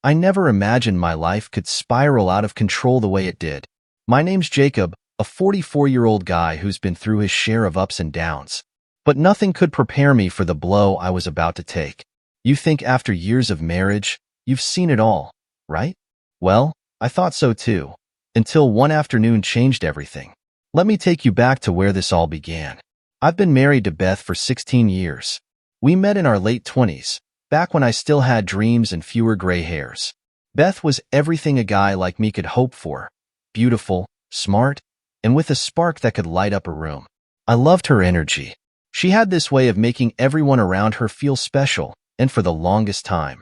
I never imagined my life could spiral out of control the way it did. My name's Jacob, a 44-year-old guy who's been through his share of ups and downs. But nothing could prepare me for the blow I was about to take. You think after years of marriage, you've seen it all, right? Well, I thought so too, until one afternoon changed everything. Let me take you back to where this all began. I've been married to Beth for 16 years. We met in our late 20s, back when I still had dreams and fewer gray hairs. Beth was everything a guy like me could hope for. Beautiful, smart, and with a spark that could light up a room. I loved her energy. She had this way of making everyone around her feel special, and for the longest time,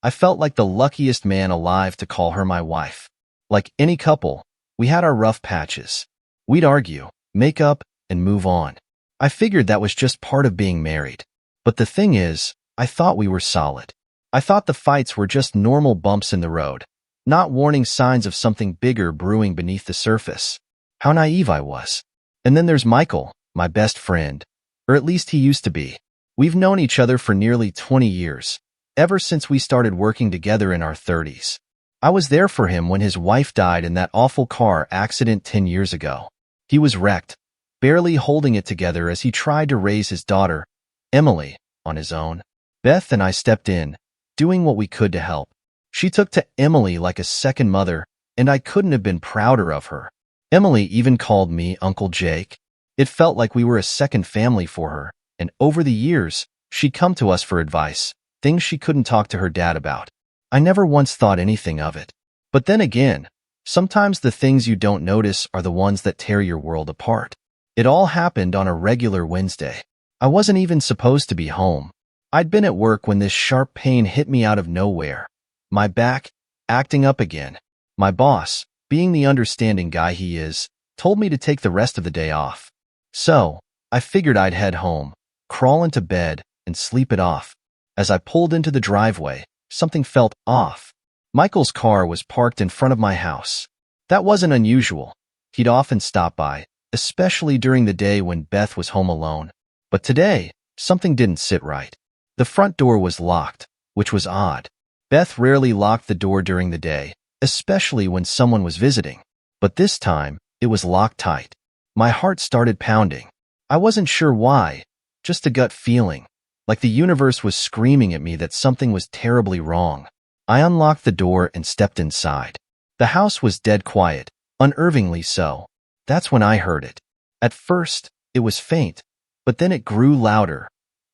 I felt like the luckiest man alive to call her my wife. Like any couple, we had our rough patches. We'd argue, make up, and move on. I figured that was just part of being married. But the thing is, I thought we were solid. I thought the fights were just normal bumps in the road, not warning signs of something bigger brewing beneath the surface. How naive I was. And then there's Michael, my best friend. Or at least he used to be. We've known each other for nearly 20 years, ever since we started working together in our 30s. I was there for him when his wife died in that awful car accident 10 years ago. He was wrecked, barely holding it together as he tried to raise his daughter, Emily, on his own. Beth and I stepped in, doing what we could to help. She took to Emily like a second mother, and I couldn't have been prouder of her. Emily even called me Uncle Jake. It felt like we were a second family for her, and over the years, she'd come to us for advice, things she couldn't talk to her dad about. I never once thought anything of it. But then again, sometimes the things you don't notice are the ones that tear your world apart. It all happened on a regular Wednesday. I wasn't even supposed to be home. I'd been at work when this sharp pain hit me out of nowhere. My back, acting up again. My boss, being the understanding guy he is, told me to take the rest of the day off. So, I figured I'd head home, crawl into bed, and sleep it off. As I pulled into the driveway, something felt off. Michael's car was parked in front of my house. That wasn't unusual. He'd often stop by, especially during the day when Beth was home alone. But today, something didn't sit right. The front door was locked, which was odd. Beth rarely locked the door during the day, especially when someone was visiting. But this time, it was locked tight. My heart started pounding. I wasn't sure why, just a gut feeling, like the universe was screaming at me that something was terribly wrong. I unlocked the door and stepped inside. The house was dead quiet, unnervingly so. That's when I heard it. At first, it was faint, but then it grew louder.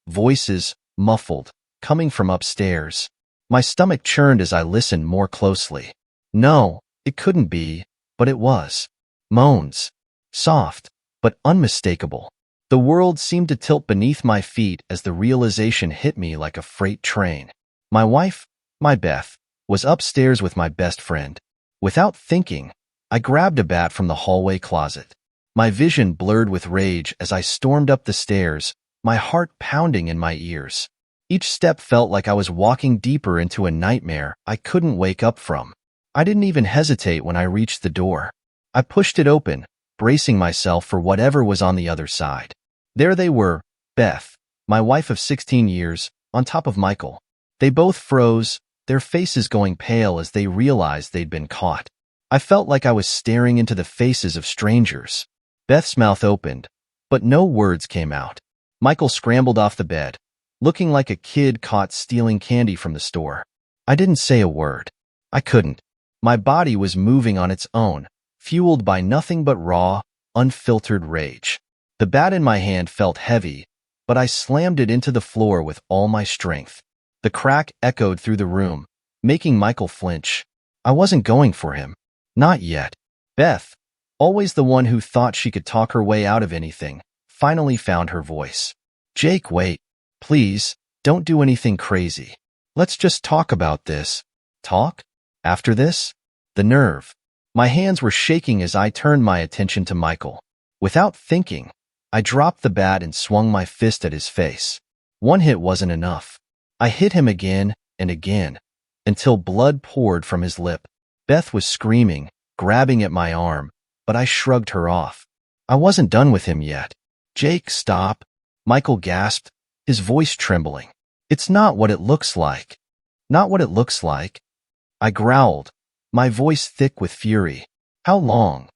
Voices, muffled, coming from upstairs. My stomach churned as I listened more closely. No, it couldn't be, but it was. Moans. Soft, but unmistakable. The world seemed to tilt beneath my feet as the realization hit me like a freight train. My wife, my Beth, was upstairs with my best friend. Without thinking, I grabbed a bat from the hallway closet. My vision blurred with rage as I stormed up the stairs, my heart pounding in my ears. Each step felt like I was walking deeper into a nightmare I couldn't wake up from. I didn't even hesitate when I reached the door. I pushed it open, bracing myself for whatever was on the other side. There they were, Beth, my wife of 16 years, on top of Michael. They both froze, their faces going pale as they realized they'd been caught. I felt like I was staring into the faces of strangers. Beth's mouth opened, but no words came out. Michael scrambled off the bed, looking like a kid caught stealing candy from the store. I didn't say a word. I couldn't. My body was moving on its own, fueled by nothing but raw, unfiltered rage. The bat in my hand felt heavy, but I slammed it into the floor with all my strength. The crack echoed through the room, making Michael flinch. I wasn't going for him. Not yet. Beth, always the one who thought she could talk her way out of anything, finally found her voice. Jake, wait. Please, don't do anything crazy. Let's just talk about this. Talk? After this? The nerve. My hands were shaking as I turned my attention to Michael. Without thinking, I dropped the bat and swung my fist at his face. One hit wasn't enough. I hit him again and again, until blood poured from his lip. Beth was screaming, grabbing at my arm, but I shrugged her off. I wasn't done with him yet. Jake, stop. Michael gasped, his voice trembling. It's not what it looks like. Not what it looks like. I growled, my voice thick with fury. How long?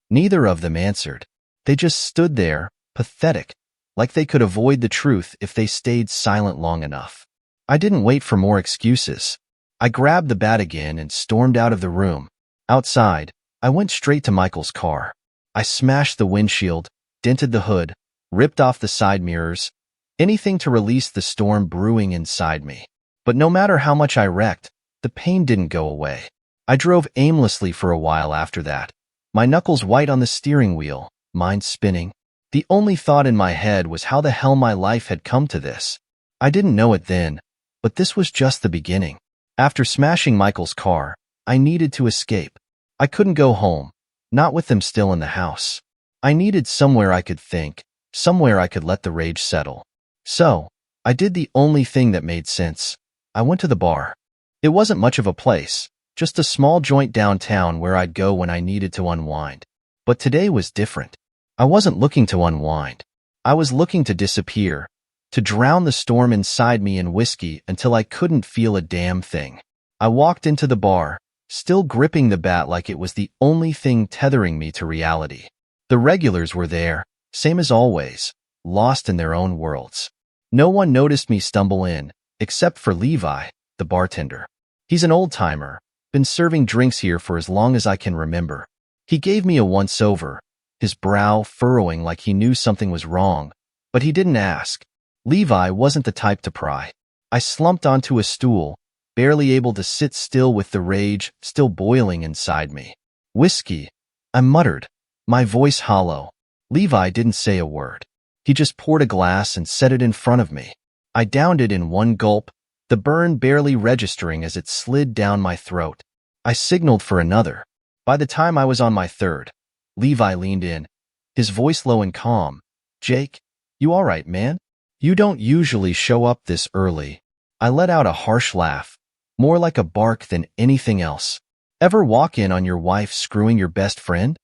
Neither of them answered. They just stood there, pathetic, like they could avoid the truth if they stayed silent long enough. I didn't wait for more excuses. I grabbed the bat again and stormed out of the room. Outside, I went straight to Michael's car. I smashed the windshield, dented the hood, ripped off the side mirrors, anything to release the storm brewing inside me. But no matter how much I wrecked, the pain didn't go away. I drove aimlessly for a while after that, my knuckles white on the steering wheel, mind spinning. The only thought in my head was how the hell my life had come to this. I didn't know it then, but this was just the beginning. After smashing Michael's car, I needed to escape. I couldn't go home, not with them still in the house. I needed somewhere I could think, somewhere I could let the rage settle. So, I did the only thing that made sense. I went to the bar. It wasn't much of a place, just a small joint downtown where I'd go when I needed to unwind. But today was different. I wasn't looking to unwind. I was looking to disappear, to drown the storm inside me in whiskey until I couldn't feel a damn thing. I walked into the bar, still gripping the bat like it was the only thing tethering me to reality. The regulars were there, same as always, lost in their own worlds. No one noticed me stumble in, except for Levi, the bartender. He's an old-timer, been serving drinks here for as long as I can remember. He gave me a once-over, his brow furrowing like he knew something was wrong, but he didn't ask. Levi wasn't the type to pry. I slumped onto a stool, barely able to sit still with the rage still boiling inside me. Whiskey, I muttered, my voice hollow. Levi didn't say a word. He just poured a glass and set it in front of me. I downed it in one gulp, the burn barely registering as it slid down my throat. I signaled for another. By the time I was on my third, Levi leaned in, his voice low and calm. Jake, you all right, man? You don't usually show up this early. I let out a harsh laugh, more like a bark than anything else. Ever walk in on your wife screwing your best friend?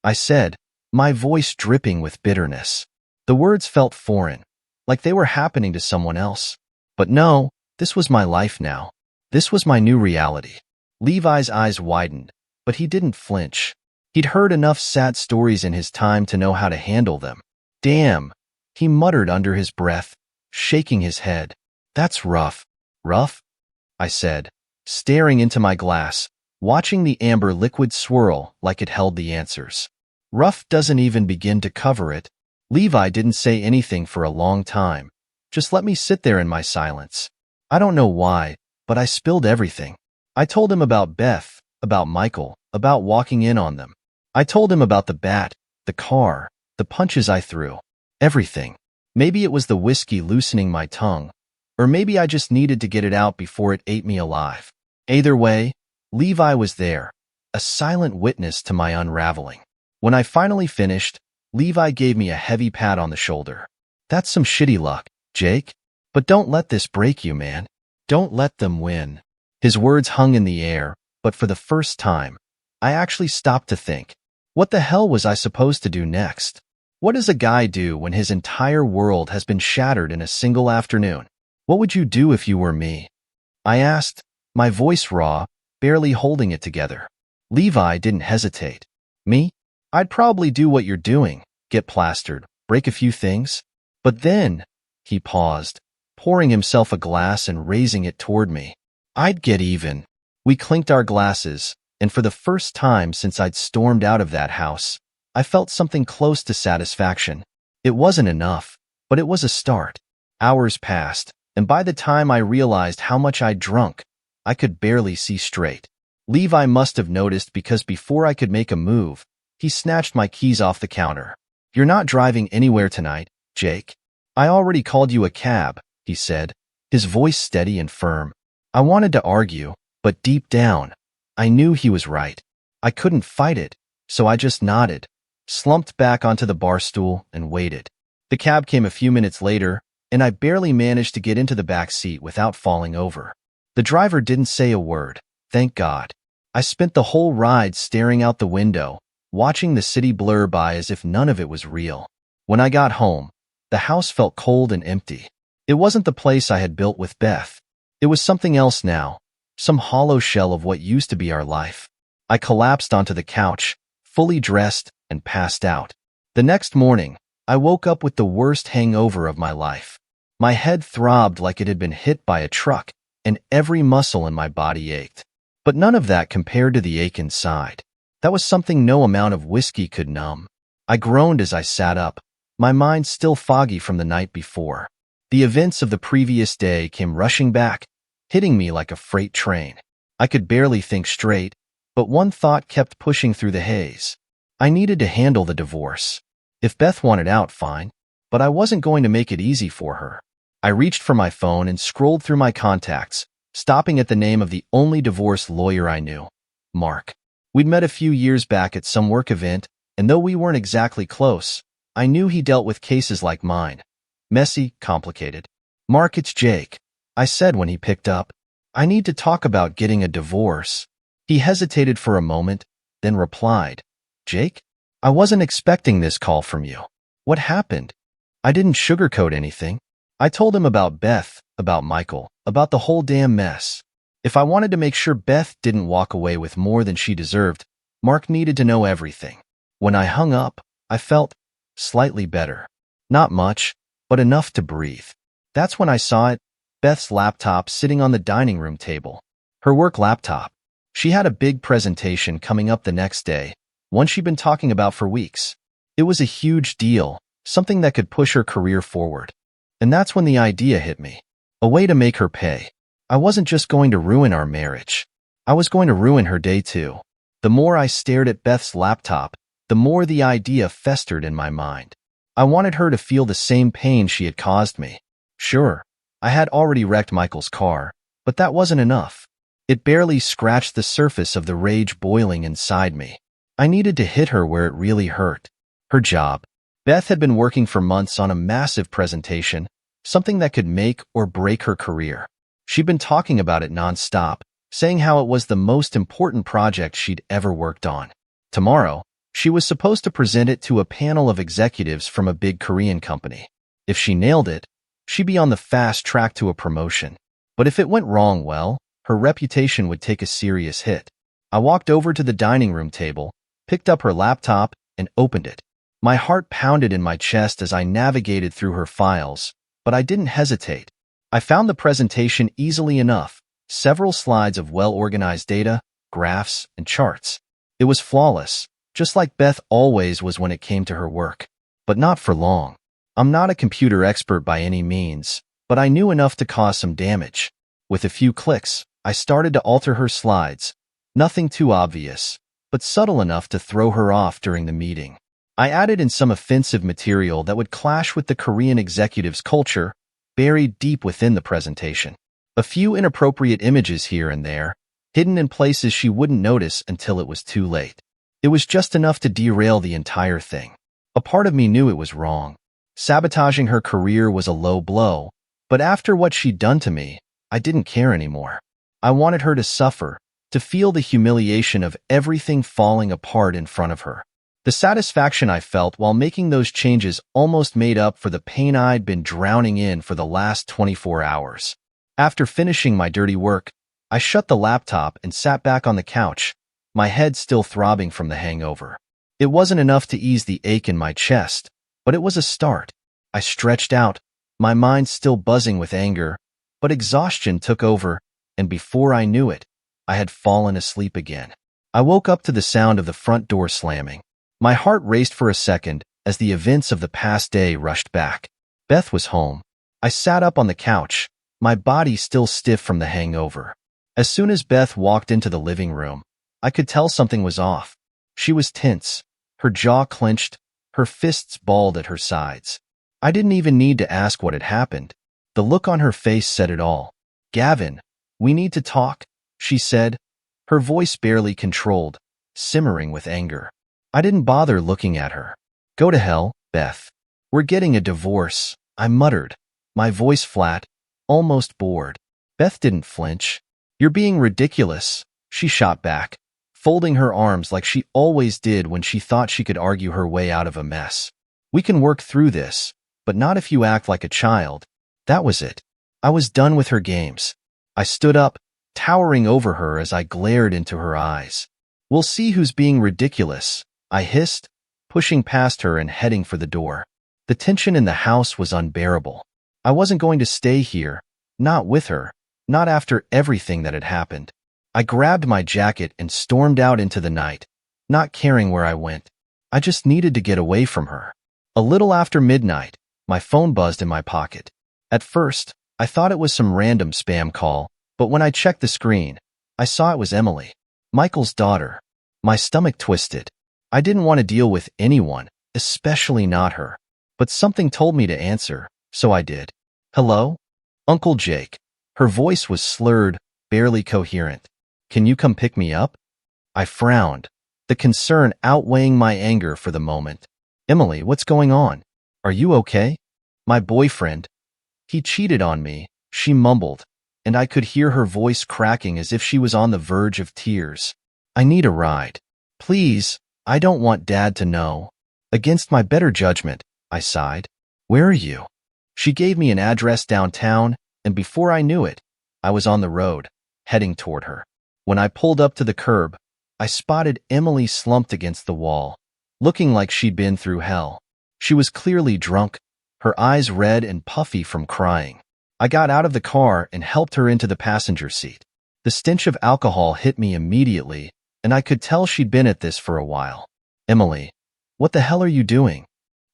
I said, my voice dripping with bitterness. The words felt foreign, like they were happening to someone else. But no, this was my life now. This was my new reality. Levi's eyes widened, but he didn't flinch. He'd heard enough sad stories in his time to know how to handle them. Damn, he muttered under his breath, shaking his head. That's rough. Rough? I said, staring into my glass, watching the amber liquid swirl like it held the answers. Rough doesn't even begin to cover it. Levi didn't say anything for a long time, just let me sit there in my silence. I don't know why, but I spilled everything. I told him about Beth, about Michael, about walking in on them. I told him about the bat, the car, the punches I threw. Everything. Maybe it was the whiskey loosening my tongue, or maybe I just needed to get it out before it ate me alive. Either way, Levi was there, a silent witness to my unraveling. When I finally finished, Levi gave me a heavy pat on the shoulder. That's some shitty luck, Jake. But don't let this break you, man. Don't let them win. His words hung in the air, but for the first time, I actually stopped to think. What the hell was I supposed to do next? What does a guy do when his entire world has been shattered in a single afternoon? What would you do if you were me? I asked, my voice raw, barely holding it together. Levi didn't hesitate. Me? I'd probably do what you're doing, get plastered, break a few things. But then, he paused, pouring himself a glass and raising it toward me. I'd get even. We clinked our glasses, and for the first time since I'd stormed out of that house, I felt something close to satisfaction. It wasn't enough, but it was a start. Hours passed, and by the time I realized how much I'd drunk, I could barely see straight. Levi must have noticed because before I could make a move, he snatched my keys off the counter. You're not driving anywhere tonight, Jake. I already called you a cab, he said, his voice steady and firm. I wanted to argue, but deep down, I knew he was right. I couldn't fight it, so I just nodded, slumped back onto the bar stool, and waited. The cab came a few minutes later, and I barely managed to get into the back seat without falling over. The driver didn't say a word, thank God. I spent the whole ride staring out the window, watching the city blur by as if none of it was real. When I got home, the house felt cold and empty. It wasn't the place I had built with Beth. It was something else now, some hollow shell of what used to be our life. I collapsed onto the couch, fully dressed, and passed out. The next morning, I woke up with the worst hangover of my life. My head throbbed like it had been hit by a truck, and every muscle in my body ached. But none of that compared to the ache inside. That was something no amount of whiskey could numb. I groaned as I sat up, my mind still foggy from the night before. The events of the previous day came rushing back, hitting me like a freight train. I could barely think straight, but one thought kept pushing through the haze. I needed to handle the divorce. If Beth wanted out, fine, but I wasn't going to make it easy for her. I reached for my phone and scrolled through my contacts, stopping at the name of the only divorce lawyer I knew, Mark. We'd met a few years back at some work event, and though we weren't exactly close, I knew he dealt with cases like mine. Messy, complicated. Mark, it's Jake, I said when he picked up. I need to talk about getting a divorce. He hesitated for a moment, then replied, Jake? I wasn't expecting this call from you. What happened? I didn't sugarcoat anything. I told him about Beth, about Michael, about the whole damn mess. If I wanted to make sure Beth didn't walk away with more than she deserved, Mark needed to know everything. When I hung up, I felt slightly better. Not much, but enough to breathe. That's when I saw it, Beth's laptop sitting on the dining room table. Her work laptop. She had a big presentation coming up the next day, one she'd been talking about for weeks. It was a huge deal, something that could push her career forward. And that's when the idea hit me. A way to make her pay. I wasn't just going to ruin our marriage. I was going to ruin her day too. The more I stared at Beth's laptop, the more the idea festered in my mind. I wanted her to feel the same pain she had caused me. Sure, I had already wrecked Michael's car, but that wasn't enough. It barely scratched the surface of the rage boiling inside me. I needed to hit her where it really hurt. Her job. Beth had been working for months on a massive presentation, something that could make or break her career. She'd been talking about it nonstop, saying how it was the most important project she'd ever worked on. Tomorrow, she was supposed to present it to a panel of executives from a big Korean company. If she nailed it, she'd be on the fast track to a promotion. But if it went wrong, well, her reputation would take a serious hit. I walked over to the dining room table, picked up her laptop, and opened it. My heart pounded in my chest as I navigated through her files, but I didn't hesitate. I found the presentation easily enough, several slides of well-organized data, graphs, and charts. It was flawless, just like Beth always was when it came to her work. But not for long. I'm not a computer expert by any means, but I knew enough to cause some damage. With a few clicks, I started to alter her slides. Nothing too obvious, but subtle enough to throw her off during the meeting. I added in some offensive material that would clash with the Korean executive's culture, buried deep within the presentation. A few inappropriate images here and there, hidden in places she wouldn't notice until it was too late. It was just enough to derail the entire thing. A part of me knew it was wrong. Sabotaging her career was a low blow, but after what she'd done to me, I didn't care anymore. I wanted her to suffer, to feel the humiliation of everything falling apart in front of her. The satisfaction I felt while making those changes almost made up for the pain I'd been drowning in for the last 24 hours. After finishing my dirty work, I shut the laptop and sat back on the couch, my head still throbbing from the hangover. It wasn't enough to ease the ache in my chest, but it was a start. I stretched out, my mind still buzzing with anger, but exhaustion took over, and before I knew it, I had fallen asleep again. I woke up to the sound of the front door slamming. My heart raced for a second as the events of the past day rushed back. Beth was home. I sat up on the couch, my body still stiff from the hangover. As soon as Beth walked into the living room, I could tell something was off. She was tense, her jaw clenched, her fists balled at her sides. I didn't even need to ask what had happened. The look on her face said it all. "Gavin, we need to talk," she said, her voice barely controlled, simmering with anger. I didn't bother looking at her. "Go to hell, Beth. We're getting a divorce," I muttered, my voice flat, almost bored. Beth didn't flinch. "You're being ridiculous," she shot back, folding her arms like she always did when she thought she could argue her way out of a mess. "We can work through this, but not if you act like a child." That was it. I was done with her games. I stood up, towering over her as I glared into her eyes. "We'll see who's being ridiculous," I hissed, pushing past her and heading for the door. The tension in the house was unbearable. I wasn't going to stay here, not with her, not after everything that had happened. I grabbed my jacket and stormed out into the night, not caring where I went. I just needed to get away from her. A little after midnight, my phone buzzed in my pocket. At first, I thought it was some random spam call, but when I checked the screen, I saw it was Emily, Michael's daughter. My stomach twisted. I didn't want to deal with anyone, especially not her. But something told me to answer, so I did. "Hello? Uncle Jake." Her voice was slurred, barely coherent. "Can you come pick me up?" I frowned, the concern outweighing my anger for the moment. "Emily, what's going on? Are you okay?" "My boyfriend. He cheated on me," she mumbled, and I could hear her voice cracking as if she was on the verge of tears. "I need a ride. Please, I don't want Dad to know." Against my better judgment, I sighed. "Where are you?" She gave me an address downtown, and before I knew it, I was on the road, heading toward her. When I pulled up to the curb, I spotted Emily slumped against the wall, looking like she'd been through hell. She was clearly drunk, her eyes red and puffy from crying. I got out of the car and helped her into the passenger seat. The stench of alcohol hit me immediately, and I could tell she'd been at this for a while. "Emily, what the hell are you doing?"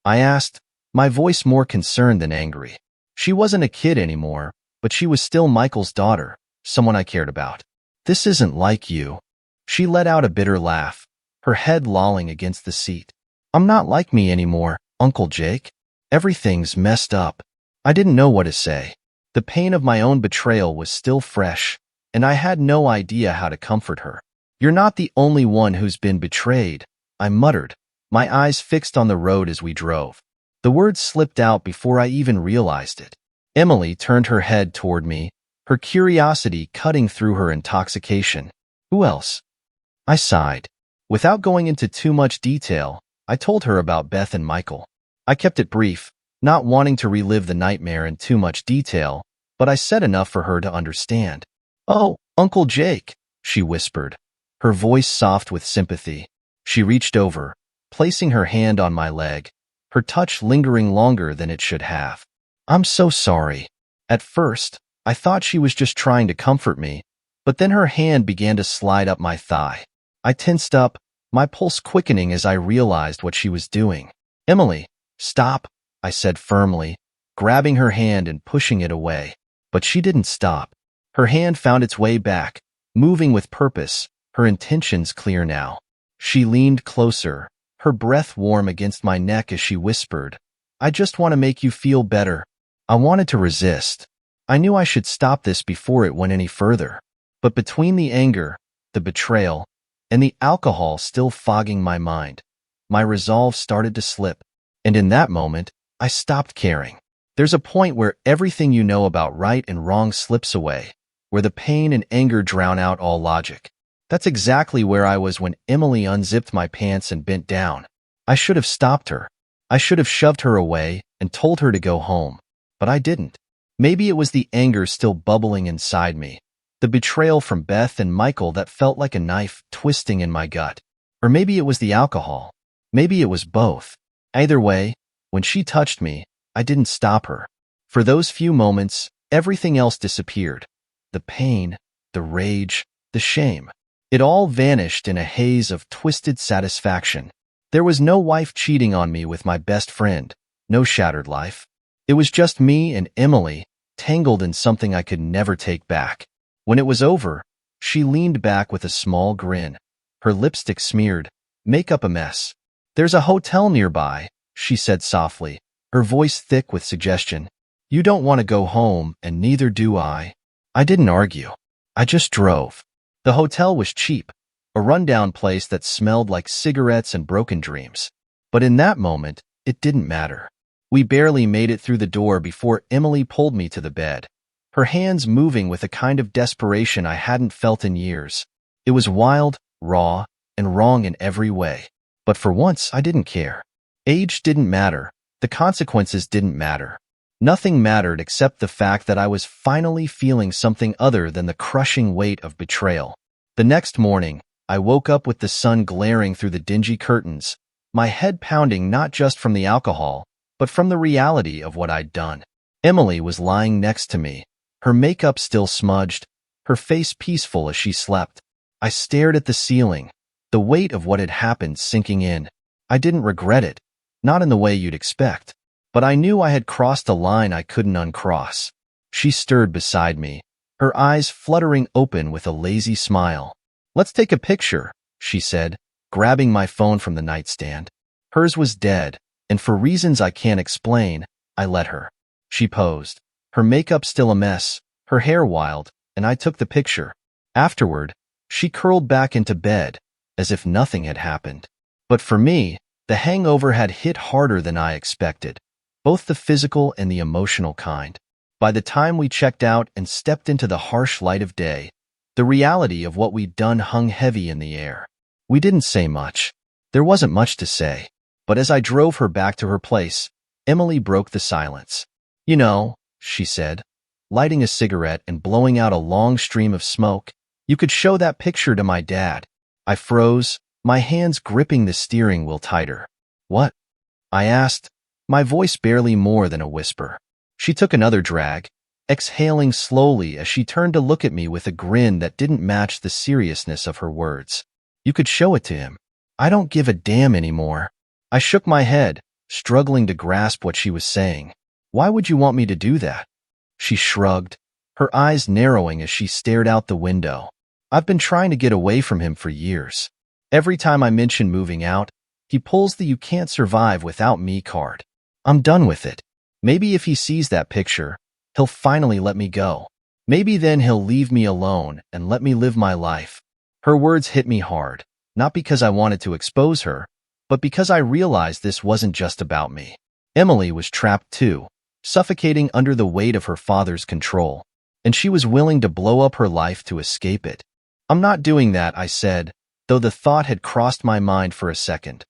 I asked, my voice more concerned than angry. She wasn't a kid anymore, but she was still Michael's daughter, someone I cared about. "This isn't like you." She let out a bitter laugh, her head lolling against the seat. "I'm not like me anymore, Uncle Jake. Everything's messed up." I didn't know what to say. The pain of my own betrayal was still fresh, and I had no idea how to comfort her. "You're not the only one who's been betrayed," I muttered, my eyes fixed on the road as we drove. The words slipped out before I even realized it. Emily turned her head toward me, her curiosity cutting through her intoxication. "Who else?" I sighed. Without going into too much detail, I told her about Beth and Michael. I kept it brief, not wanting to relive the nightmare in too much detail, but I said enough for her to understand. "Oh, Uncle Jake," she whispered, her voice soft with sympathy. She reached over, placing her hand on my leg, her touch lingering longer than it should have. "I'm so sorry." At first, I thought she was just trying to comfort me, but then her hand began to slide up my thigh. I tensed up, my pulse quickening as I realized what she was doing. "Emily, stop," I said firmly, grabbing her hand and pushing it away. But she didn't stop. Her hand found its way back, moving with purpose, her intentions clear now. She leaned closer, her breath warm against my neck as she whispered, "I just want to make you feel better." I wanted to resist. I knew I should stop this before it went any further. But between the anger, the betrayal, and the alcohol still fogging my mind, my resolve started to slip. And in that moment, I stopped caring. There's a point where everything you know about right and wrong slips away, where the pain and anger drown out all logic. That's exactly where I was when Emily unzipped my pants and bent down. I should have stopped her. I should have shoved her away and told her to go home. But I didn't. Maybe it was the anger still bubbling inside me, the betrayal from Beth and Michael that felt like a knife twisting in my gut. Or maybe it was the alcohol. Maybe it was both. Either way, when she touched me, I didn't stop her. For those few moments, everything else disappeared. The pain, the rage, the shame. It all vanished in a haze of twisted satisfaction. There was no wife cheating on me with my best friend, no shattered life. It was just me and Emily, tangled in something I could never take back. When it was over, she leaned back with a small grin, her lipstick smeared, makeup a mess. "There's a hotel nearby," she said softly, her voice thick with suggestion. "You don't want to go home, and neither do I." I didn't argue. I just drove. The hotel was cheap, a rundown place that smelled like cigarettes and broken dreams. But in that moment, it didn't matter. We barely made it through the door before Emily pulled me to the bed, her hands moving with a kind of desperation I hadn't felt in years. It was wild, raw, and wrong in every way. But for once, I didn't care. Age didn't matter. The consequences didn't matter. Nothing mattered except the fact that I was finally feeling something other than the crushing weight of betrayal. The next morning, I woke up with the sun glaring through the dingy curtains, my head pounding not just from the alcohol, but from the reality of what I'd done. Emily was lying next to me, her makeup still smudged, her face peaceful as she slept. I stared at the ceiling, the weight of what had happened sinking in. I didn't regret it, not in the way you'd expect, but I knew I had crossed a line I couldn't uncross. She stirred beside me, her eyes fluttering open with a lazy smile. "Let's take a picture," she said, grabbing my phone from the nightstand. Hers was dead, and for reasons I can't explain, I let her. She posed, her makeup still a mess, her hair wild, and I took the picture. Afterward, she curled back into bed, as if nothing had happened. But for me, the hangover had hit harder than I expected, both the physical and the emotional kind. By the time we checked out and stepped into the harsh light of day, the reality of what we'd done hung heavy in the air. We didn't say much. There wasn't much to say. But as I drove her back to her place, Emily broke the silence. "You know," she said, lighting a cigarette and blowing out a long stream of smoke, "you could show that picture to my dad." I froze, my hands gripping the steering wheel tighter. "What?" I asked, my voice barely more than a whisper. She took another drag, exhaling slowly as she turned to look at me with a grin that didn't match the seriousness of her words. "You could show it to him. I don't give a damn anymore." I shook my head, struggling to grasp what she was saying. "Why would you want me to do that?" She shrugged, her eyes narrowing as she stared out the window. "I've been trying to get away from him for years. Every time I mention moving out, he pulls the 'you can't survive without me' card. I'm done with it. Maybe if he sees that picture, he'll finally let me go. Maybe then he'll leave me alone and let me live my life." Her words hit me hard, not because I wanted to expose her, but because I realized this wasn't just about me. Emily was trapped too, suffocating under the weight of her father's control, and she was willing to blow up her life to escape it. "I'm not doing that," I said, though the thought had crossed my mind for a second.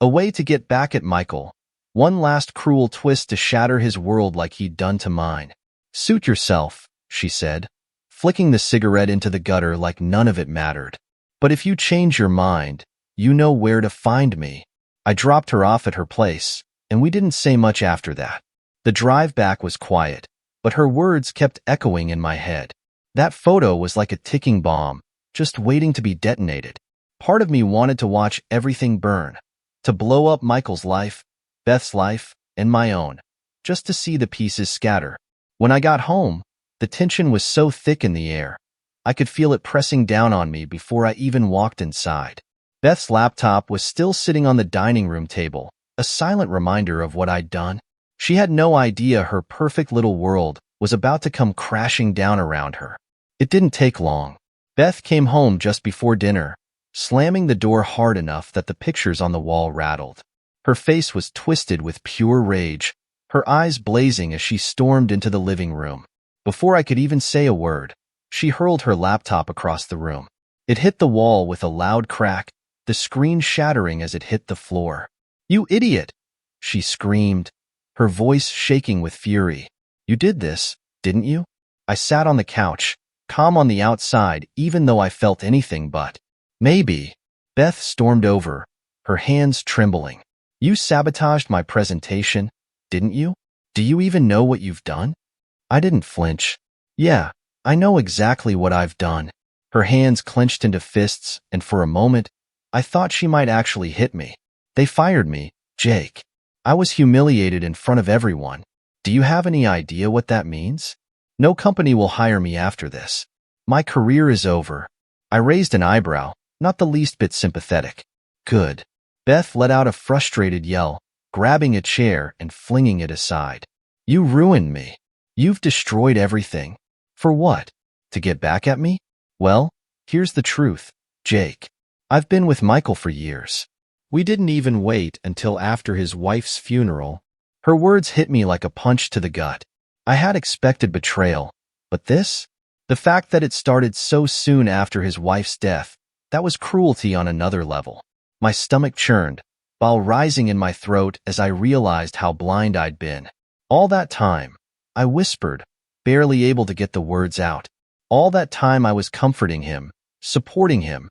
A way to get back at Michael, one last cruel twist to shatter his world like he'd done to mine. "Suit yourself," she said, flicking the cigarette into the gutter like none of it mattered. "But if you change your mind, you know where to find me." I dropped her off at her place, and we didn't say much after that. The drive back was quiet, but her words kept echoing in my head. That photo was like a ticking bomb, just waiting to be detonated. Part of me wanted to watch everything burn, to blow up Michael's life, Beth's life, and my own, just to see the pieces scatter. When I got home, the tension was so thick in the air. I could feel it pressing down on me before I even walked inside. Beth's laptop was still sitting on the dining room table, a silent reminder of what I'd done. She had no idea her perfect little world was about to come crashing down around her. It didn't take long. Beth came home just before dinner, slamming the door hard enough that the pictures on the wall rattled. Her face was twisted with pure rage, her eyes blazing as she stormed into the living room. Before I could even say a word, she hurled her laptop across the room. It hit the wall with a loud crack, the screen shattering as it hit the floor. "You idiot!" she screamed, her voice shaking with fury. "You did this, didn't you?" I sat on the couch, calm on the outside even though I felt anything but. "Maybe." Beth stormed over, her hands trembling. "You sabotaged my presentation, didn't you? Do you even know what you've done?" I didn't flinch. "Yeah, I know exactly what I've done." Her hands clenched into fists, and for a moment, I thought she might actually hit me. "They fired me, Jake. I was humiliated in front of everyone. Do you have any idea what that means? No company will hire me after this. My career is over." I raised an eyebrow, not the least bit sympathetic. "Good." Beth let out a frustrated yell, grabbing a chair and flinging it aside. "You ruined me. You've destroyed everything. For what? To get back at me? Well, here's the truth, Jake. I've been with Michael for years." We didn't even wait until after his wife's funeral. Her words hit me like a punch to the gut. I had expected betrayal, but this? The fact that it started so soon after his wife's death, that was cruelty on another level. My stomach churned, bile rising in my throat as I realized how blind I'd been. All that time, I whispered, barely able to get the words out. All that time I was comforting him, supporting him.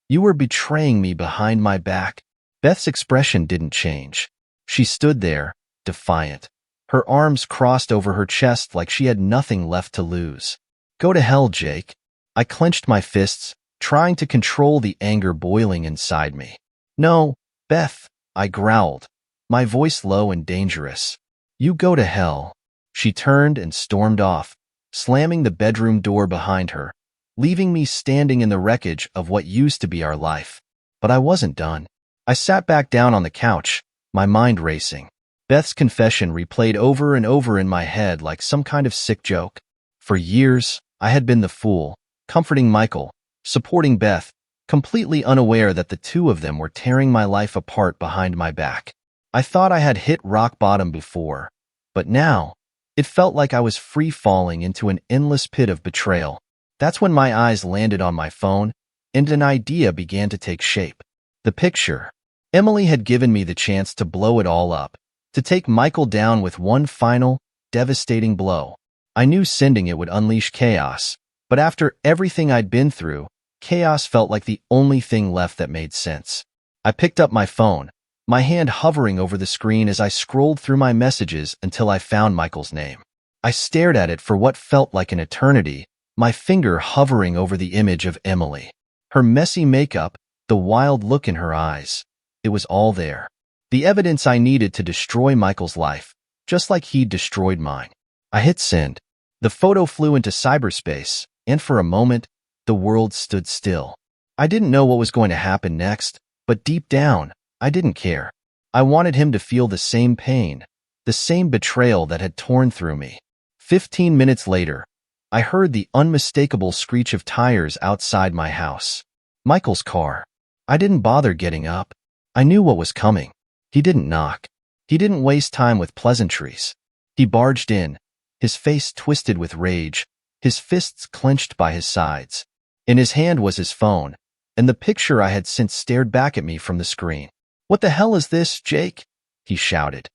You were betraying me behind my back. Beth's expression didn't change. She stood there, defiant, her arms crossed over her chest like she had nothing left to lose. Go to hell, Jake. I clenched my fists, trying to control the anger boiling inside me. No, Beth, I growled, my voice low and dangerous. You go to hell. She turned and stormed off, slamming the bedroom door behind her, leaving me standing in the wreckage of what used to be our life. But I wasn't done. I sat back down on the couch, my mind racing. Beth's confession replayed over and over in my head like some kind of sick joke. For years, I had been the fool, comforting Michael, supporting Beth, completely unaware that the two of them were tearing my life apart behind my back. I thought I had hit rock bottom before, but now, it felt like I was free falling into an endless pit of betrayal. That's when my eyes landed on my phone, and an idea began to take shape. The picture. Emily had given me the chance to blow it all up, to take Michael down with one final, devastating blow. I knew sending it would unleash chaos, but after everything I'd been through, chaos felt like the only thing left that made sense. I picked up my phone, my hand hovering over the screen as I scrolled through my messages until I found Michael's name. I stared at it for what felt like an eternity, my finger hovering over the image of Emily. Her messy makeup, the wild look in her eyes. It was all there. The evidence I needed to destroy Michael's life, just like he'd destroyed mine. I hit send. The photo flew into cyberspace, and for a moment, the world stood still. I didn't know what was going to happen next, but deep down, I didn't care. I wanted him to feel the same pain, the same betrayal that had torn through me. 15 minutes later, I heard the unmistakable screech of tires outside my house. Michael's car. I didn't bother getting up. I knew what was coming. He didn't knock. He didn't waste time with pleasantries. He barged in, his face twisted with rage, his fists clenched by his sides. In his hand was his phone, and the picture I had sent stared back at me from the screen. "What the hell is this, Jake?" he shouted,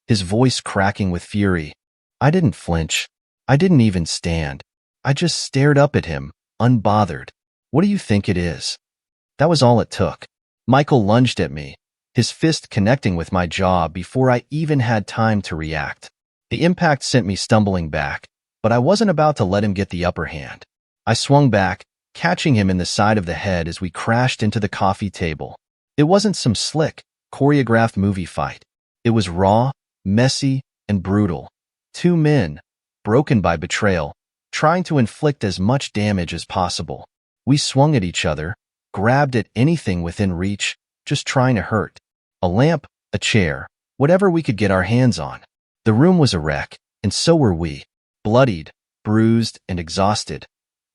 his voice cracking with fury. I didn't flinch. I didn't even stand. I just stared up at him, unbothered. "What do you think it is?" That was all it took. Michael lunged at me, his fist connecting with my jaw before I even had time to react. The impact sent me stumbling back, but I wasn't about to let him get the upper hand. I swung back, catching him in the side of the head as we crashed into the coffee table. It wasn't some slick, choreographed movie fight. It was raw, messy, and brutal. Two men, broken by betrayal, trying to inflict as much damage as possible. We swung at each other, grabbed at anything within reach, just trying to hurt. A lamp, a chair, whatever we could get our hands on. The room was a wreck, and so were we. Bloodied, bruised, and exhausted.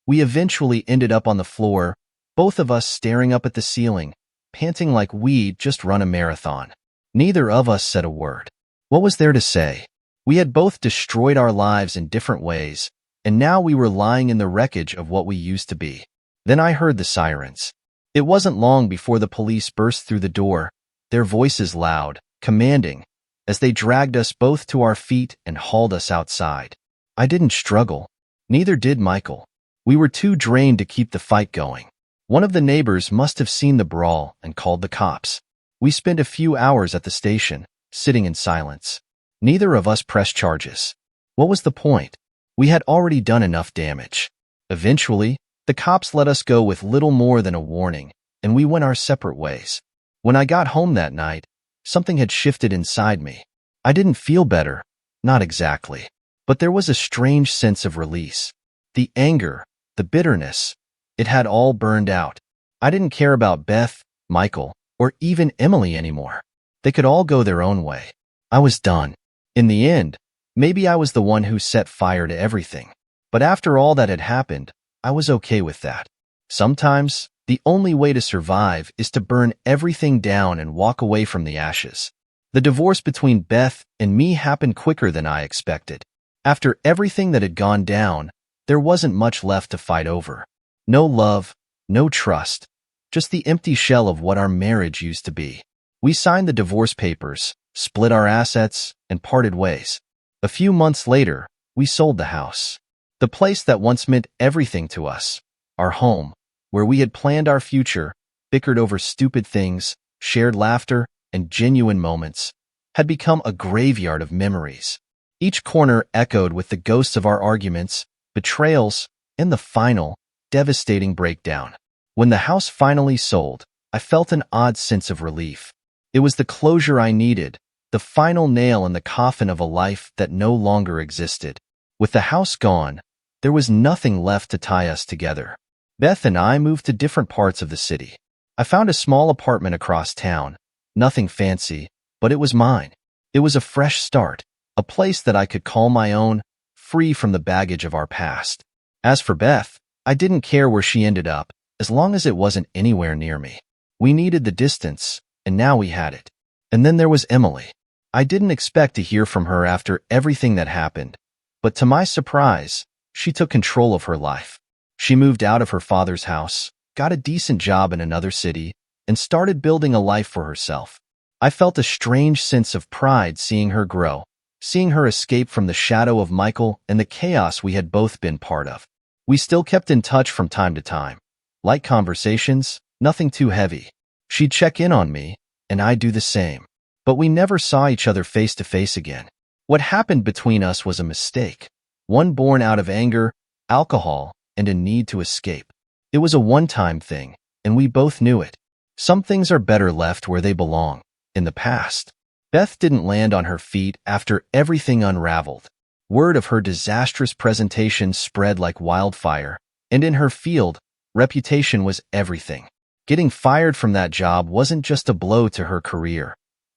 We eventually ended up on the floor, both of us staring up at the ceiling, panting like we'd just run a marathon. Neither of us said a word. What was there to say? We had both destroyed our lives in different ways, and now we were lying in the wreckage of what we used to be. Then I heard the sirens. It wasn't long before the police burst through the door, their voices loud, commanding, as they dragged us both to our feet and hauled us outside. I didn't struggle. Neither did Michael. We were too drained to keep the fight going. One of the neighbors must have seen the brawl and called the cops. We spent a few hours at the station, sitting in silence. Neither of us pressed charges. What was the point? We had already done enough damage. Eventually, the cops let us go with little more than a warning, and we went our separate ways. When I got home that night, something had shifted inside me. I didn't feel better, not exactly, but there was a strange sense of release. The anger, the bitterness, it had all burned out. I didn't care about Beth, Michael, or even Emily anymore. They could all go their own way. I was done. In the end, maybe I was the one who set fire to everything. But after all that had happened, I was okay with that. Sometimes, the only way to survive is to burn everything down and walk away from the ashes. The divorce between Beth and me happened quicker than I expected. After everything that had gone down, there wasn't much left to fight over. No love, no trust, just the empty shell of what our marriage used to be. We signed the divorce papers, split our assets, and parted ways. A few months later, we sold the house. The place that once meant everything to us, our home, where we had planned our future, bickered over stupid things, shared laughter, and genuine moments, had become a graveyard of memories. Each corner echoed with the ghosts of our arguments, betrayals, and the final, devastating breakdown. When the house finally sold, I felt an odd sense of relief. It was the closure I needed, the final nail in the coffin of a life that no longer existed. With the house gone, there was nothing left to tie us together. Beth and I moved to different parts of the city. I found a small apartment across town, nothing fancy, but it was mine. It was a fresh start, a place that I could call my own, free from the baggage of our past. As for Beth, I didn't care where she ended up, as long as it wasn't anywhere near me. We needed the distance, and now we had it. And then there was Emily. I didn't expect to hear from her after everything that happened, but to my surprise, she took control of her life. She moved out of her father's house, got a decent job in another city, and started building a life for herself. I felt a strange sense of pride seeing her grow, seeing her escape from the shadow of Michael and the chaos we had both been part of. We still kept in touch from time to time. Light conversations, nothing too heavy. She'd check in on me, and I'd do the same. But we never saw each other face to face again. What happened between us was a mistake, one born out of anger, alcohol, and a need to escape. It was a one-time thing, and we both knew it. Some things are better left where they belong, in the past. Beth didn't land on her feet after everything unraveled. Word of her disastrous presentation spread like wildfire, and in her field, reputation was everything. Getting fired from that job wasn't just a blow to her career.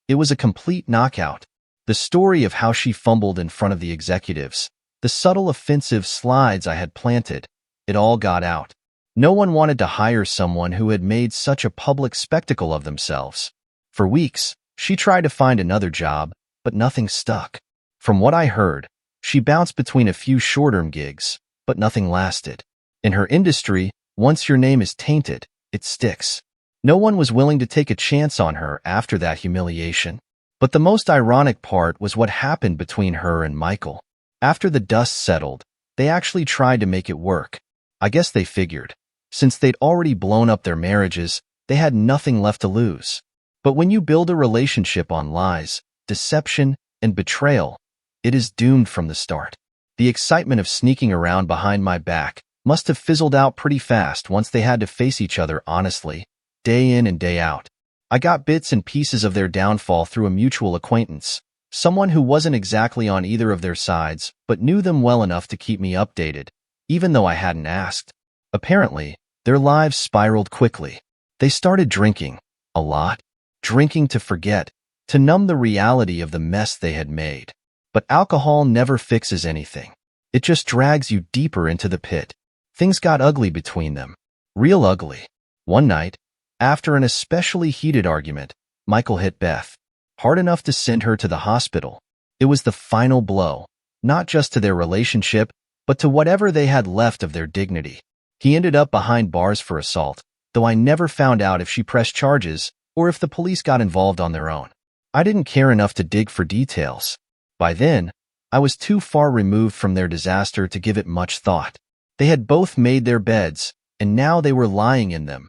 It was a complete knockout. The story of how she fumbled in front of the executives, the subtle offensive slides I had planted, it all got out. No one wanted to hire someone who had made such a public spectacle of themselves. For weeks, she tried to find another job, but nothing stuck. From what I heard, she bounced between a few short-term gigs, but nothing lasted. In her industry, once your name is tainted, it sticks. No one was willing to take a chance on her after that humiliation. But the most ironic part was what happened between her and Michael. After the dust settled, they actually tried to make it work. I guess they figured, since they'd already blown up their marriages, they had nothing left to lose. But when you build a relationship on lies, deception, and betrayal, it is doomed from the start. The excitement of sneaking around behind my back must have fizzled out pretty fast once they had to face each other honestly, day in and day out. I got bits and pieces of their downfall through a mutual acquaintance, someone who wasn't exactly on either of their sides, but knew them well enough to keep me updated, even though I hadn't asked. Apparently, their lives spiraled quickly. They started drinking, a lot. Drinking to forget, to numb the reality of the mess they had made. But alcohol never fixes anything. It just drags you deeper into the pit. Things got ugly between them. Real ugly. One night, after an especially heated argument, Michael hit Beth hard enough to send her to the hospital. It was the final blow, not just to their relationship, but to whatever they had left of their dignity. He ended up behind bars for assault, though I never found out if she pressed charges or if the police got involved on their own. I didn't care enough to dig for details. By then, I was too far removed from their disaster to give it much thought. They had both made their beds, and now they were lying in them,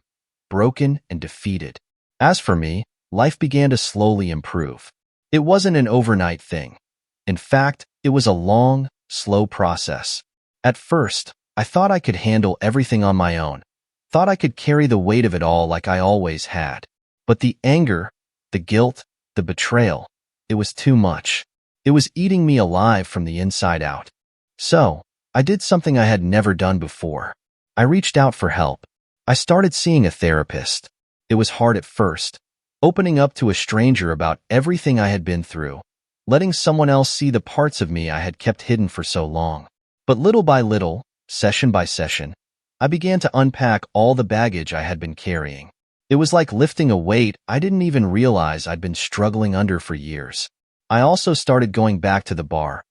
broken and defeated. As for me, life began to slowly improve. It wasn't an overnight thing. In fact, it was a long, slow process. At first, I thought I could handle everything on my own, thought I could carry the weight of it all like I always had. But the anger, the guilt, the betrayal, it was too much. It was eating me alive from the inside out. So, I did something I had never done before. I reached out for help. I started seeing a therapist. It was hard at first, opening up to a stranger about everything I had been through, letting someone else see the parts of me I had kept hidden for so long. But little by little, session by session, I began to unpack all the baggage I had been carrying. It was like lifting a weight I didn't even realize I'd been struggling under for years. I also started going back to the bar.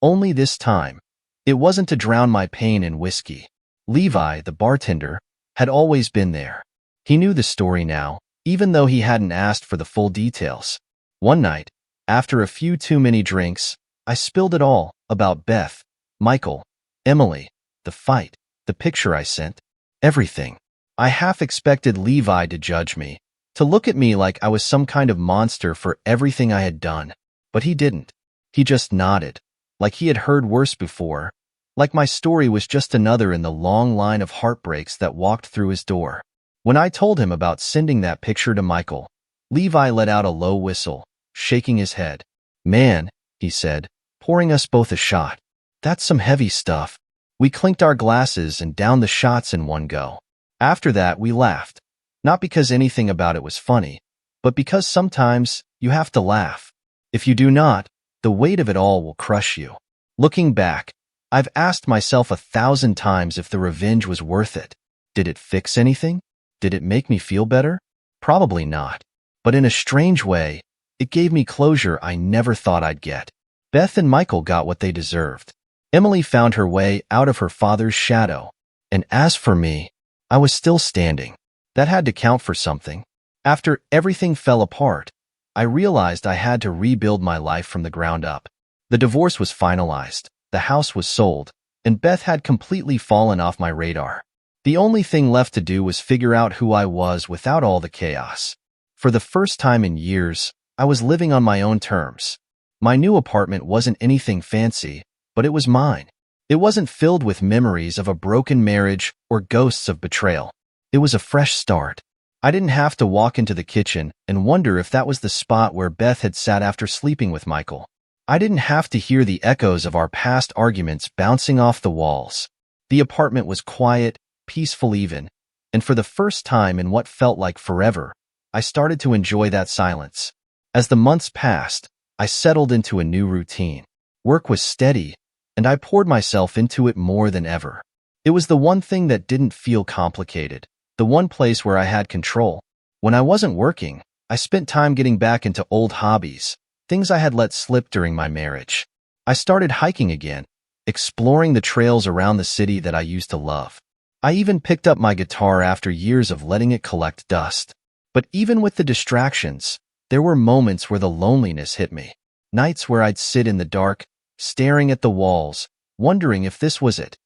Only this time, it wasn't to drown my pain in whiskey. Levi, the bartender, had always been there. He knew the story now, even though he hadn't asked for the full details. One night, after a few too many drinks, I spilled it all, about Beth, Michael, Emily, the fight, the picture I sent, everything. I half expected Levi to judge me, to look at me like I was some kind of monster for everything I had done. But he didn't. He just nodded, like he had heard worse before, like my story was just another in the long line of heartbreaks that walked through his door. When I told him about sending that picture to Michael, Levi let out a low whistle, shaking his head. "Man," he said, pouring us both a shot. "That's some heavy stuff." We clinked our glasses and downed the shots in one go. After that, we laughed. Not because anything about it was funny, but because sometimes you have to laugh. If you do not, the weight of it all will crush you. Looking back, I've asked myself 1,000 times if the revenge was worth it. Did it fix anything? Did it make me feel better? Probably not. But in a strange way, it gave me closure I never thought I'd get. Beth and Michael got what they deserved. Emily found her way out of her father's shadow. And as for me, I was still standing. That had to count for something. After everything fell apart, I realized I had to rebuild my life from the ground up. The divorce was finalized, the house was sold, and Beth had completely fallen off my radar. The only thing left to do was figure out who I was without all the chaos. For the first time in years, I was living on my own terms. My new apartment wasn't anything fancy, but it was mine. It wasn't filled with memories of a broken marriage or ghosts of betrayal. It was a fresh start. I didn't have to walk into the kitchen and wonder if that was the spot where Beth had sat after sleeping with Michael. I didn't have to hear the echoes of our past arguments bouncing off the walls. The apartment was quiet, peaceful even, and for the first time in what felt like forever, I started to enjoy that silence. As the months passed, I settled into a new routine. Work was steady, and I poured myself into it more than ever. It was the one thing that didn't feel complicated, the one place where I had control. When I wasn't working, I spent time getting back into old hobbies, things I had let slip during my marriage. I started hiking again, exploring the trails around the city that I used to love. I even picked up my guitar after years of letting it collect dust. But even with the distractions, there were moments where the loneliness hit me. Nights where I'd sit in the dark, staring at the walls, wondering if this was it,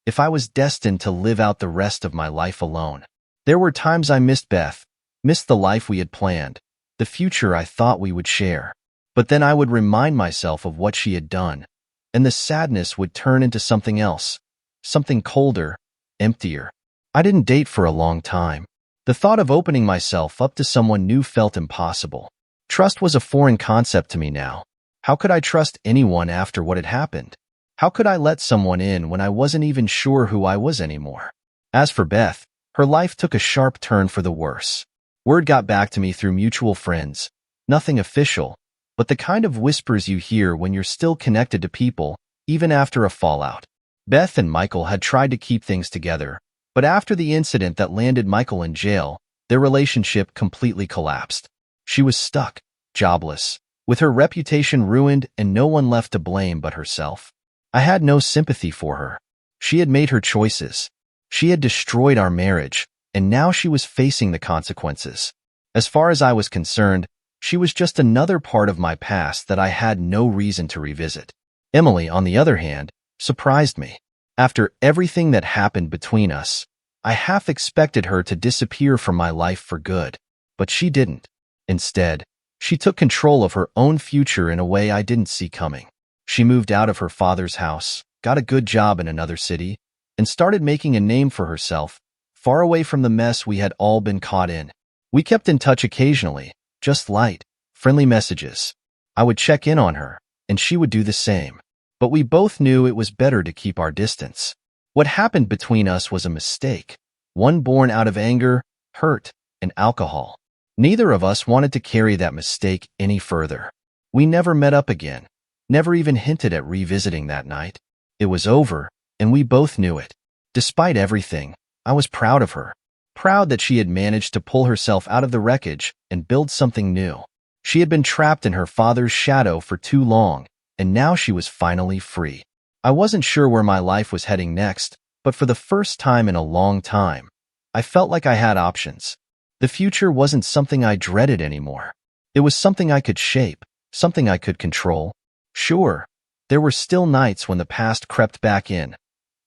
if I was destined to live out the rest of my life alone. There were times I missed Beth, missed the life we had planned, the future I thought we would share. But then I would remind myself of what she had done, and the sadness would turn into something else, something colder, emptier. I didn't date for a long time. The thought of opening myself up to someone new felt impossible. Trust was a foreign concept to me now. How could I trust anyone after what had happened? How could I let someone in when I wasn't even sure who I was anymore? As for Beth, her life took a sharp turn for the worse. Word got back to me through mutual friends. Nothing official, but the kind of whispers you hear when you're still connected to people, even after a fallout. Beth and Michael had tried to keep things together, but after the incident that landed Michael in jail, their relationship completely collapsed. She was stuck, jobless, with her reputation ruined and no one left to blame but herself. I had no sympathy for her. She had made her choices. She had destroyed our marriage, and now she was facing the consequences. As far as I was concerned, she was just another part of my past that I had no reason to revisit. Emily, on the other hand, surprised me. After everything that happened between us, I half expected her to disappear from my life for good. But she didn't. Instead, she took control of her own future in a way I didn't see coming. She moved out of her father's house, got a good job in another city, and started making a name for herself, far away from the mess we had all been caught in. We kept in touch occasionally, just light, friendly messages. I would check in on her, and she would do the same. But we both knew it was better to keep our distance. What happened between us was a mistake, one born out of anger, hurt, and alcohol. Neither of us wanted to carry that mistake any further. We never met up again, never even hinted at revisiting that night. It was over, and we both knew it. Despite everything, I was proud of her. Proud that she had managed to pull herself out of the wreckage and build something new. She had been trapped in her father's shadow for too long, and now she was finally free. I wasn't sure where my life was heading next, but for the first time in a long time, I felt like I had options. The future wasn't something I dreaded anymore. It was something I could shape, something I could control. Sure, There were still nights when the past crept back in.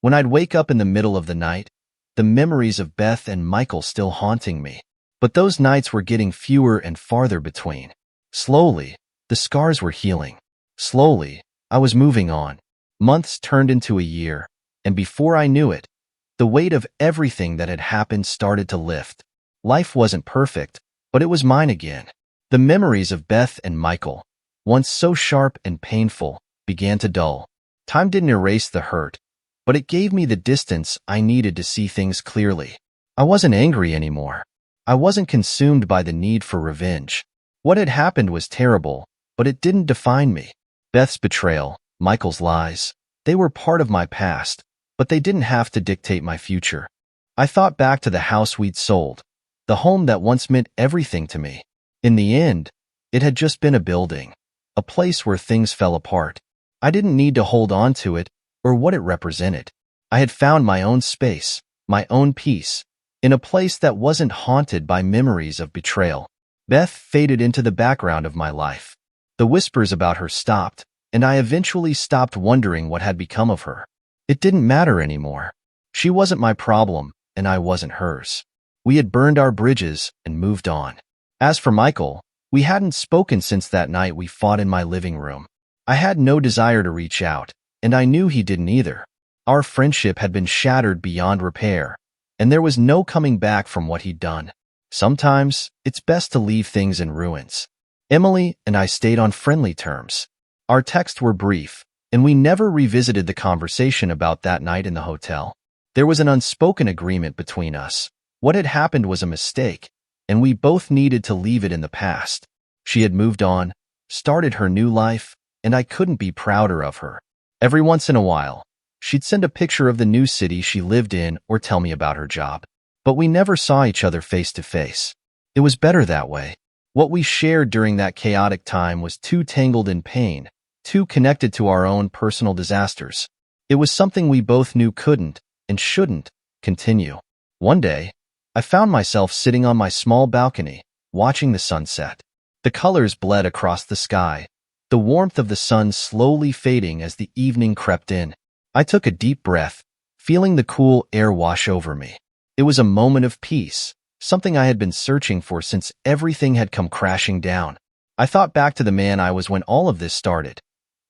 When I'd wake up in the middle of the night, the memories of Beth and Michael still haunting me. But those nights were getting fewer and farther between. Slowly, the scars were healing. Slowly, I was moving on. Months turned into a year, and before I knew it, the weight of everything that had happened started to lift. Life wasn't perfect, but it was mine again. The memories of Beth and Michael, once so sharp and painful, began to dull. Time didn't erase the hurt, but it gave me the distance I needed to see things clearly. I wasn't angry anymore. I wasn't consumed by the need for revenge. What had happened was terrible, but it didn't define me. Beth's betrayal, Michael's lies, they were part of my past, but they didn't have to dictate my future. I thought back to the house we'd sold, the home that once meant everything to me. In the end, it had just been a building, a place where things fell apart. I didn't need to hold on to it or what it represented. I had found my own space, my own peace, in a place that wasn't haunted by memories of betrayal. Beth faded into the background of my life. The whispers about her stopped, and I eventually stopped wondering what had become of her. It didn't matter anymore. She wasn't my problem, and I wasn't hers. We had burned our bridges and moved on. As for Michael, we hadn't spoken since that night we fought in my living room. I had no desire to reach out, and I knew he didn't either. Our friendship had been shattered beyond repair, and there was no coming back from what he'd done. Sometimes, it's best to leave things in ruins. Emily and I stayed on friendly terms. Our texts were brief, and we never revisited the conversation about that night in the hotel. There was an unspoken agreement between us. What had happened was a mistake, and we both needed to leave it in the past. She had moved on, started her new life, and I couldn't be prouder of her. Every once in a while, she'd send a picture of the new city she lived in or tell me about her job. But we never saw each other face to face. It was better that way. What we shared during that chaotic time was too tangled in pain, too connected to our own personal disasters. It was something we both knew couldn't, and shouldn't, continue. One day, I found myself sitting on my small balcony, watching the sunset. The colors bled across the sky, the warmth of the sun slowly fading as the evening crept in. I took a deep breath, feeling the cool air wash over me. It was a moment of peace, something I had been searching for since everything had come crashing down. I thought back to the man I was when all of this started.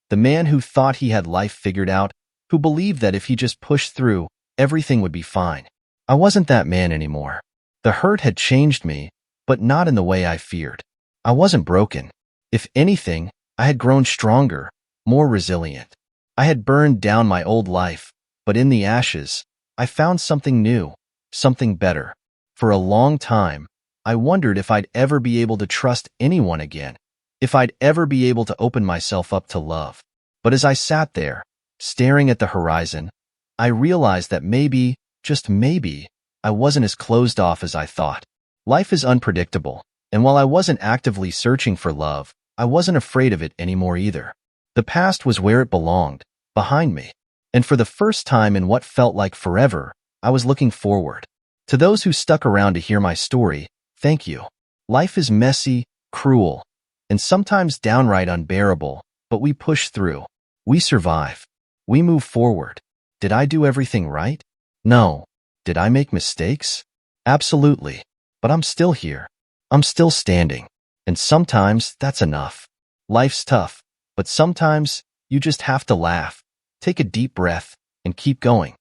The man who thought he had life figured out, who believed that if he just pushed through, everything would be fine. I wasn't that man anymore. The hurt had changed me, but not in the way I feared. I wasn't broken. If anything, I had grown stronger, more resilient. I had burned down my old life, but in the ashes, I found something new, something better. For a long time, I wondered if I'd ever be able to trust anyone again, if I'd ever be able to open myself up to love. But as I sat there, staring at the horizon, I realized that maybe, just maybe, I wasn't as closed off as I thought. Life is unpredictable, and while I wasn't actively searching for love, I wasn't afraid of it anymore either. The past was where it belonged, behind me. And for the first time in what felt like forever, I was looking forward. To those who stuck around to hear my story, thank you. Life is messy, cruel, and sometimes downright unbearable, but we push through. We survive. We move forward. Did I do everything right? No. Did I make mistakes? Absolutely. But I'm still here. I'm still standing. And sometimes that's enough. Life's tough, but sometimes you just have to laugh, take a deep breath, and keep going.